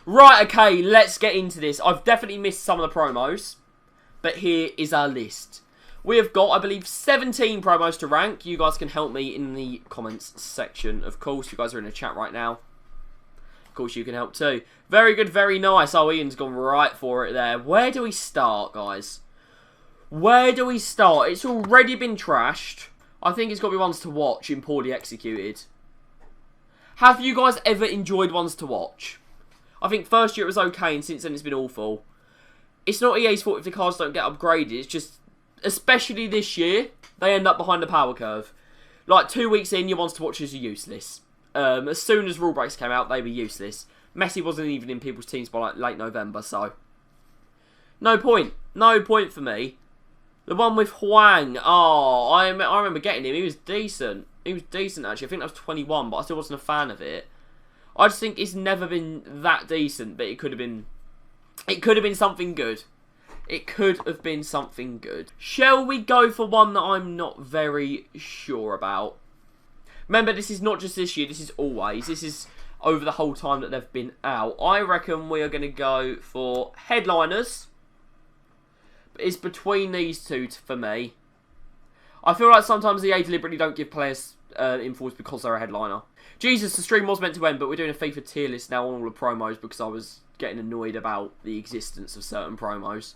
Right, okay, let's get into this. I've definitely missed some of the promos, but here is our list. We have got, I believe, 17 promos to rank. You guys can help me in the comments section. Of course, you guys are in the chat right now. Of course, you can help too. Very good, very nice. Oh, Ian's gone right for it there. Where do we start, guys? Where do we start? It's already been trashed. I think it's got to be ones to watch and poorly executed. Have you guys ever enjoyed ones to watch? I think first year it was okay, and since then it's been awful. It's not EA's fault if the cards don't get upgraded. It's just, especially this year, they end up behind the power curve. Like 2 weeks in, your ones to watches are useless. As soon as rule breaks came out, they were useless. Messi wasn't even in people's teams by like late November, so no point. No point for me. The one with Huang. Oh, I remember getting him. He was decent. He was decent actually. I think that was 21, but I still wasn't a fan of it. I just think it's never been that decent, but it could have been. It could have been something good. It could have been something good. Shall we go for one that I'm not very sure about? Remember, this is not just this year. This is always. This is over the whole time that they've been out. I reckon we are going to go for headliners. It's between these two for me. I feel like sometimes EA deliberately don't give players infos because they're a headliner. Jesus, the stream was meant to end, but we're doing a FIFA tier list now on all the promos because I was getting annoyed about the existence of certain promos.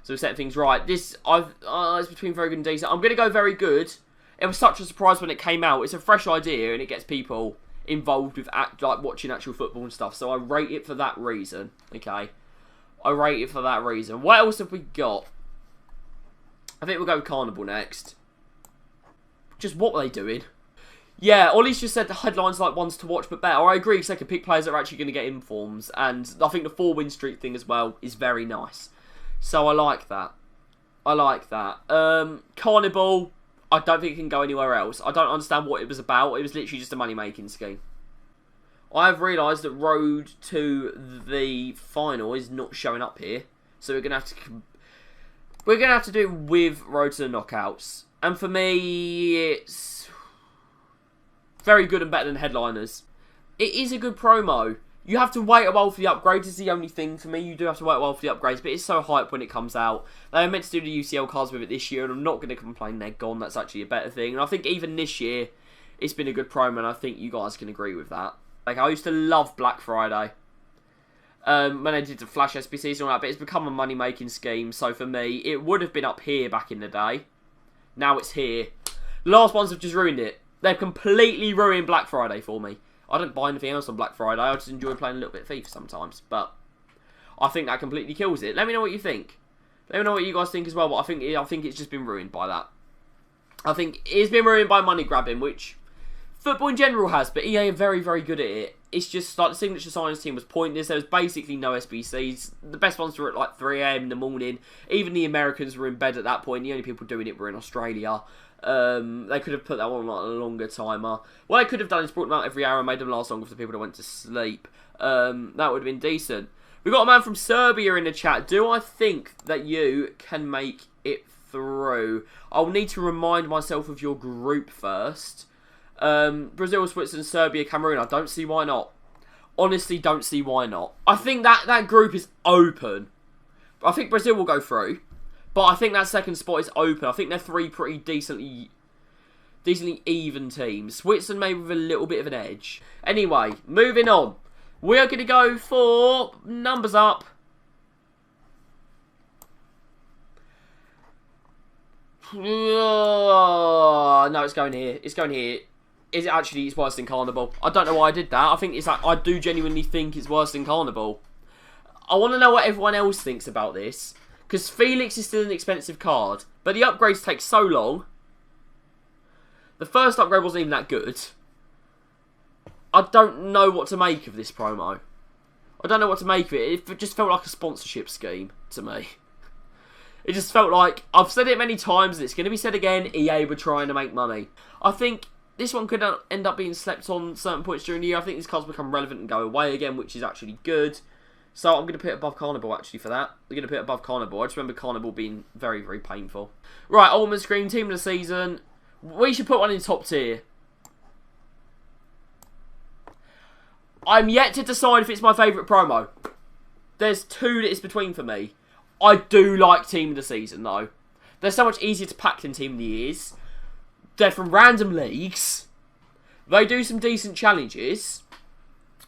So we're setting things right. This, it's between very good and decent. I'm going to go very good. It was such a surprise when it came out. It's a fresh idea and it gets people involved with like watching actual football and stuff. So I rate it for that reason. Okay, I rate it for that reason. What else have we got? I think we'll go with Carnival next. Just what were they doing? Yeah, Ollie's just said the headlines like ones to watch but better. I agree because they can pick players that are actually going to get informs. And I think the 4-win streak thing as well is very nice. So I like that. I like that. Carnival, I don't think it can go anywhere else. I don't understand what it was about. It was literally just a money-making scheme. I have realised that Road to the final is not showing up here. So we're going to have to... We're going to have to do it with Road to the Knockouts. And for me, it's very good and better than headliners. It is a good promo. You have to wait a while for the upgrades is the only thing for me. You do have to wait a while for the upgrades, but it's so hype when it comes out. They were meant to do the UCL cards with it this year, and I'm not going to complain they're gone. That's actually a better thing. And I think even this year, it's been a good promo, and I think you guys can agree with that. Like, I used to love Black Friday. When they did the Flash SBCs and all that, but it's become a money-making scheme. So for me, it would have been up here back in the day. Now it's here. The last ones have just ruined it. They've completely ruined Black Friday for me. I don't buy anything else on Black Friday. I just enjoy playing a little bit of FIFA sometimes. But I think that completely kills it. Let me know what you think. Let me know what you guys think as well. But I think it's just been ruined by that. I think it's been ruined by money grabbing, which football in general has. But EA are very, very good at it. It's just like the signature science team was pointless. There was basically no SBCs. The best ones were at like 3 AM in the morning. Even the Americans were in bed at that point. The only people doing it were in Australia. They could have put that one on like a longer timer. What they could have done is brought them out every hour and made them last longer for the people that went to sleep. That would have been decent. We've got a man from Serbia in the chat. Do I think that you can make it through? I'll need to remind myself of your group first. Brazil, Switzerland, Serbia, Cameroon. I don't see why not. Honestly, don't see why not. I think that group is open. I think Brazil will go through. But I think that second spot is open. I think they're three pretty decently even teams. Switzerland maybe with a little bit of an edge. Anyway, moving on. We are going to go for numbers up. Oh, no, it's going here. It's going here. Is it actually? It's worse than Carnival. I don't know why I did that. I think it's like I do genuinely think it's worse than Carnival. I want to know what everyone else thinks about this. Because Felix is still an expensive card. But the upgrades take so long. The first upgrade wasn't even that good. I don't know what to make of this promo. I don't know what to make of it. It just felt like a sponsorship scheme to me. It just felt like, I've said it many times, and it's going to be said again, EA were trying to make money. I think this one could end up being slept on certain points during the year. I think these cards become relevant and go away again, which is actually good. So I'm going to put it above Carnival, actually, for that. We're going to put it above Carnival. I just remember Carnival being very, very painful. Right, Ultimate Scream, Team of the Season. We should put one in top tier. I'm yet to decide if it's my favourite promo. there's two that is between for me. I do like Team of the Season, though. They're so much easier to pack than Team of the Years. They're from random leagues. They do some decent challenges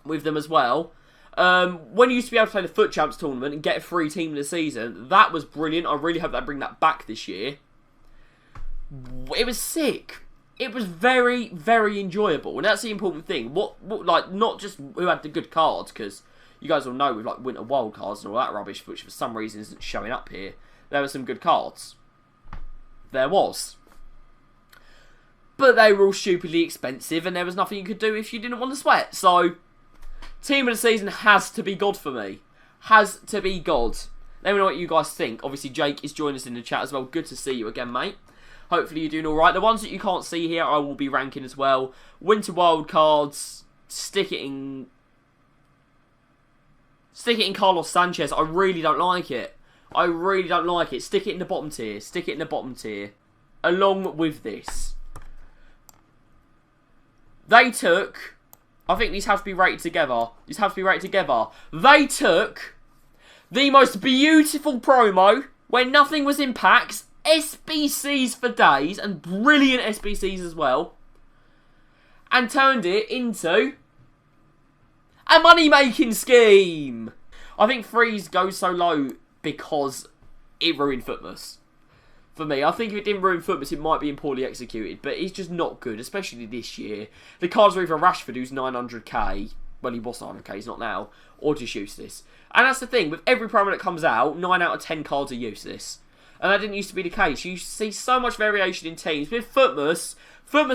with them as well. When you used to be able to play the Foot Champs tournament and get a free Team of the Season, that was brilliant. I really hope they bring that back this year. It was sick. It was very, very enjoyable, and that's the important thing. Like, not just who had the good cards, because you guys all know with like Winter Wild cards and all that rubbish, which for some reason isn't showing up here. There were some good cards. There was. But they were all stupidly expensive, and there was nothing you could do if you didn't want to sweat. So, Team of the Season has to be God for me. Has to be God. Let me know what you guys think. Obviously, Jake is joining us in the chat as well. Good to see you again, mate. Hopefully you're doing alright. The ones that you can't see here, I will be ranking as well. Winter Wild cards. Stick it in Carlos Sanchez. I really don't like it. I really don't like it. Stick it in the bottom tier. Stick it in the bottom tier. Along with this. They took... I think these have to be rated together. These have to be rated together. They took the most beautiful promo when nothing was in packs. SBCs for days. And brilliant SBCs as well. And turned it into a money-making scheme. I think Freeze goes so low because it ruined Futmas. For me, I think if it didn't ruin Futmas, it might be poorly executed. But it's just not good, especially this year. The cards are either Rashford, who's 900k. Well, he was 900k, he's not now. Or just useless. And that's the thing, with every promo that comes out, 9 out of 10 cards are useless. And that didn't used to be the case. You see so much variation in teams. With Futmas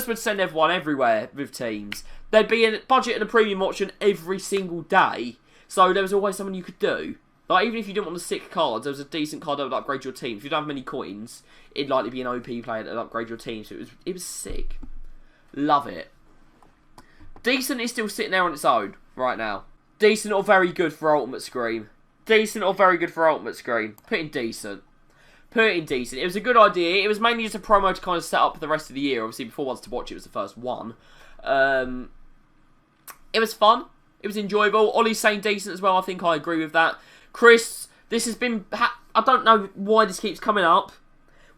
would send everyone everywhere with teams. There'd be a budget and a premium option every single day. So there was always something you could do. Like, even if you didn't want the sick cards, there was a decent card that would upgrade your team. If you don't have many coins, it'd likely be an OP player that would upgrade your team. So it was sick. Love it. Decent is still sitting there on its own right now. Decent or very good for Ultimate Scream. Decent or very good for Ultimate Scream. Put in decent. Put it in decent. It was a good idea. It was mainly just a promo to kind of set up the rest of the year. Obviously, before Ones to Watch, it was the first one. It was fun. It was enjoyable. Ollie's saying decent as well. I think I agree with that. Chris, this has been... I don't know why this keeps coming up.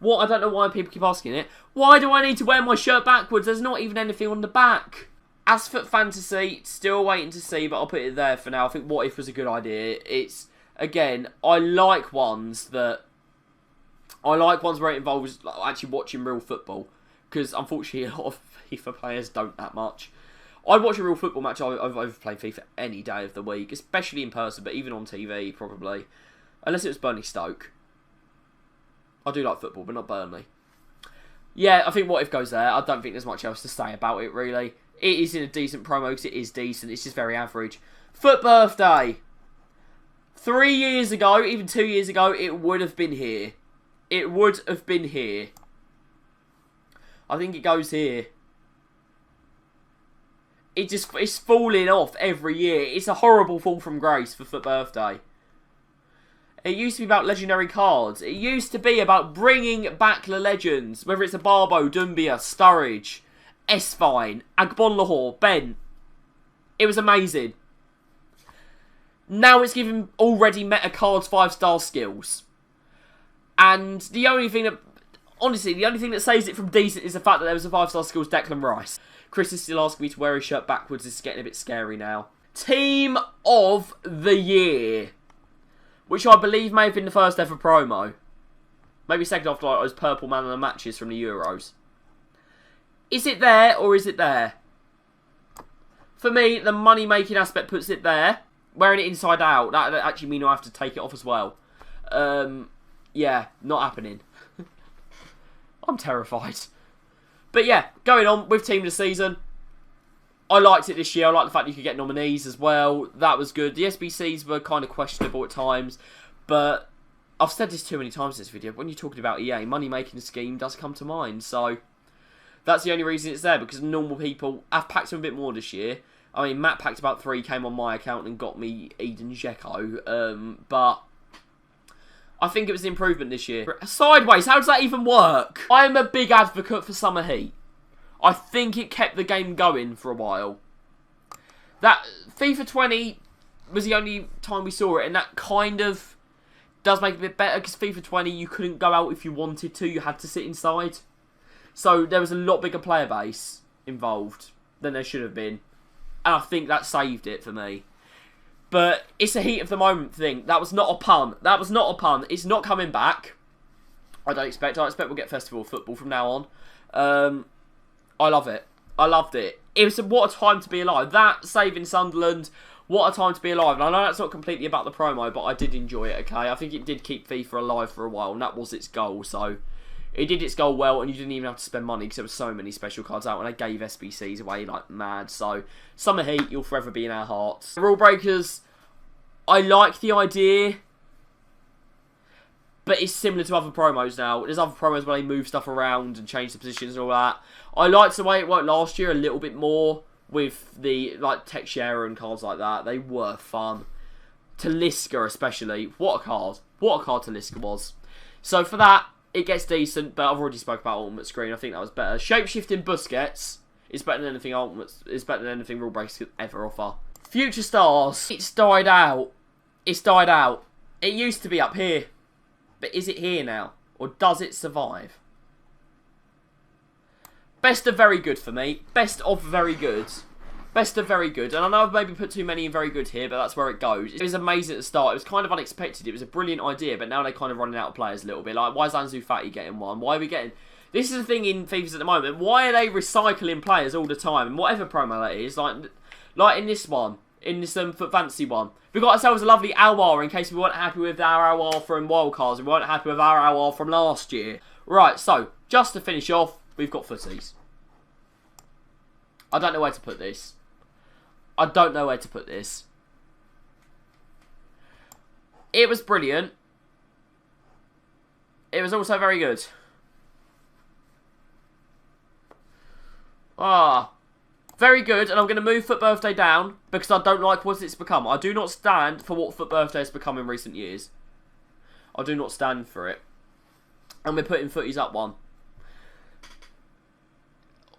I don't know why people keep asking it. Why do I need to wear my shirt backwards? There's not even anything on the back. Asphalt Fantasy, still waiting to see, but I'll put it there for now. I think What If was a good idea. It's, again, I like ones where it involves actually watching real football. Because, unfortunately, a lot of FIFA players don't that much. I'd watch a real football match over playing FIFA any day of the week. Especially in person, but even on TV, probably. Unless it was Burnley Stoke. I do like football, but not Burnley. Yeah, I think What If goes there. I don't think there's much else to say about it, really. It is in a decent promo, because it is decent. It's just very average. Foot Birthday. 3 years ago, even 2 years ago, it would have been here. It would have been here. I think it goes here. It's falling off every year. It's a horrible fall from grace for Foot Birthday. It used to be about legendary cards. It used to be about bringing back the legends. Whether it's a Barbo, Dumbia, Sturridge, Esfine, Agbonlahor, Ben. It was amazing. Now it's giving already meta cards 5-star skills. And the only thing that... Honestly, the only thing that saves it from decent is the fact that there was a 5-star skills Declan Rice. Chris is still asking me to wear his shirt backwards. It's getting a bit scary now. Team of the Year. Which I believe may have been the first ever promo. Maybe second after like those purple man of the matches from the Euros. Is it there or is it there? For me, the money-making aspect puts it there. Wearing it inside out, that actually means I have to take it off as well. Yeah, not happening. I'm terrified. But yeah, going on with Team of the Season. I liked it this year. I liked the fact you could get nominees as well. That was good. The SBCs were kind of questionable at times. But I've said this too many times in this video. When you're talking about EA, money-making scheme does come to mind. So that's the only reason it's there. Because normal people have packed them a bit more this year. I mean, Matt packed about 3, came on my account and got me Eden Dzeko. But I think it was an improvement this year. Sideways, how does that even work? I am a big advocate for Summer Heat. I think it kept the game going for a while. That FIFA 20 was the only time we saw it, and that kind of does make it a bit better, because FIFA 20, you couldn't go out if you wanted to, you had to sit inside. So there was a lot bigger player base involved than there should have been. And I think that saved it for me. But it's a heat of the moment thing. That was not a pun. That was not a pun. It's not coming back. I don't expect. I expect we'll get Festival of Football from now on. I love it. I loved it. It was what a time to be alive. That saving Sunderland, what a time to be alive. And I know that's not completely about the promo, but I did enjoy it, okay? I think it did keep FIFA alive for a while, and that was its goal. So it did its goal well, and you didn't even have to spend money because there were so many special cards out, and they gave SBCs away like mad. So Summer Heat, you'll forever be in our hearts. Rule Breakers, I like the idea, but it's similar to other promos now. There's other promos where they move stuff around and change the positions and all that. I liked the way it worked last year a little bit more with the like tech share and cards like that. They were fun. Talisca especially. What a card. What a card Talisca was. So for that, it gets decent, but I've already spoke about Ultimate Screen. I think that was better. Shapeshifting Busquets is better than anything Ultimate. Is better than anything Rule Breakers could ever offer. Future Stars. It's died out. It's died out. It used to be up here, but is it here now, or does it survive? Best of very good for me. Best of very good. Best of very good. And I know I've maybe put too many in very good here, but that's where it goes. It was amazing at the start. It was kind of unexpected. It was a brilliant idea, but now they're kind of running out of players a little bit. Like, why is Ansu Fati getting one? Why are we getting... This is the thing in FIFAs at the moment. Why are they recycling players all the time? And whatever promo that is, like in this one, in this Foot Fantasy one, we got ourselves a lovely Alwar in case we weren't happy with our Alwar from Wildcards. We weren't happy with our Alwar from last year. Right, so, just to finish off, we've got footies. I don't know where to put this. I don't know where to put this. It was brilliant. It was also very good. Very good, and I'm going to move Foot Birthday down because I don't like what it's become. I do not stand for what Foot Birthday has become in recent years. I do not stand for it. And we're putting Footies up one.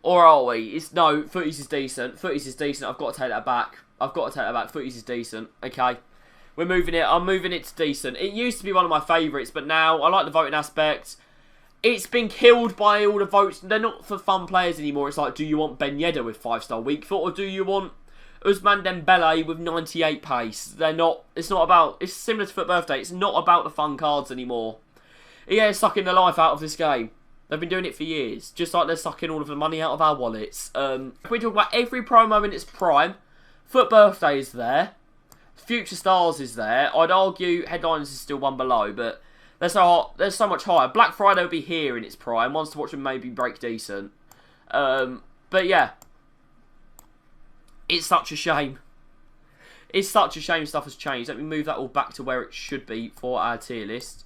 Or are we? No, Footies is decent. Footies is decent. I've got to take that back. I've got to take that back. Footies is decent. Okay. We're moving it. I'm moving it to decent. It used to be one of my favourites, but now I like the voting aspect. It's been killed by all the votes. They're not for fun players anymore. It's like, do you want Ben Yedder with 5-star weak foot, or do you want Ousmane Dembele with 98 pace? They're not. It's not about. It's similar to Foot Birthday. It's not about the fun cards anymore. EA is sucking the life out of this game. They've been doing it for years, just like they're sucking all of the money out of our wallets. If we talk about every promo in its prime, Foot Birthday is there, Future Stars is there. I'd argue Headliners is still one below, but they're so much higher. Black Friday will be here in its prime. Ones to watch them maybe break decent. But yeah, it's such a shame. It's such a shame stuff has changed. Let me move that all back to where it should be for our tier list.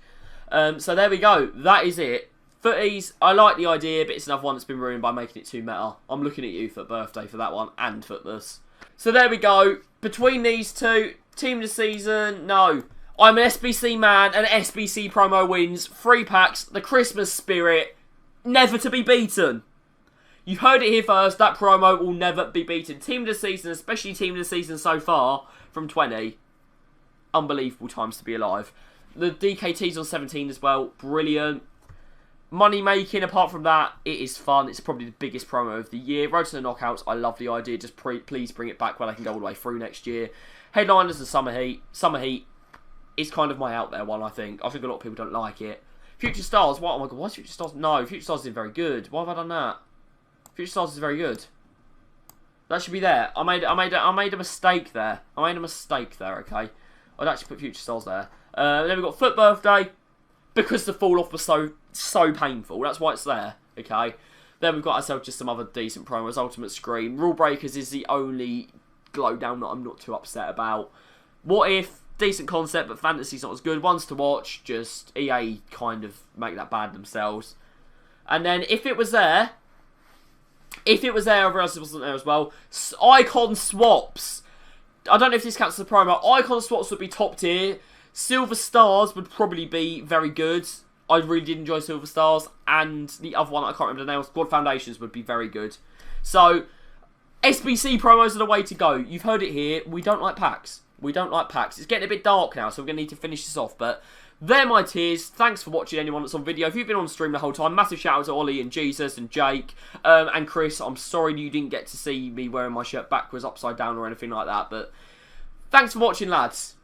So there we go. That is it. Footies, I like the idea, but it's another one that's been ruined by making it too meta. I'm looking at you, Foot Birthday, for that one, and Futmas. So there we go. Between these two, Team of the Season, no. I'm an SBC man, and SBC promo wins. 3 packs, the Christmas spirit, never to be beaten. You've heard it here first, that promo will never be beaten. Team of the Season, especially Team of the Season so far, from 20. Unbelievable times to be alive. The DKT's on 17 as well, brilliant. Money making, apart from that, it is fun. It's probably the biggest promo of the year. Road to the Knockouts, I love the idea. Just please bring it back where they can go all the way through next year. Headliners and Summer Heat. Summer Heat is kind of my out there one, I think. I think a lot of people don't like it. Future Stars, what? Oh my god, why is Future Stars? No, Future Stars is very good. Why have I done that? Future Stars is very good. That should be there. I made a mistake there. I made a mistake there, okay? I'd actually put Future Stars there. Then we've got Foot Birthday. Because the fall off was so painful. That's why it's there. Okay. Then we've got ourselves just some other decent promos. Ultimate Scream. Rule Breakers is the only glow down that I'm not too upset about. What If? Decent concept, but fantasy's not as good. Ones to watch. Just EA kind of make that bad themselves. And then if it was there, everyone else wasn't there as well. Icon swaps. I don't know if this counts as a promo. Icon swaps would be top tier. Silver Stars would probably be very good. I really did enjoy Silver Stars. And the other one, I can't remember the name, Squad Foundations would be very good. So, SBC promos are the way to go. You've heard it here. We don't like packs. We don't like packs. It's getting a bit dark now, so we're going to need to finish this off. But they're my tiers. Thanks for watching, anyone that's on video. If you've been on stream the whole time, massive shout out to Ollie and Jesus and Jake and Chris. I'm sorry you didn't get to see me wearing my shirt backwards, upside down or anything like that. But thanks for watching, lads.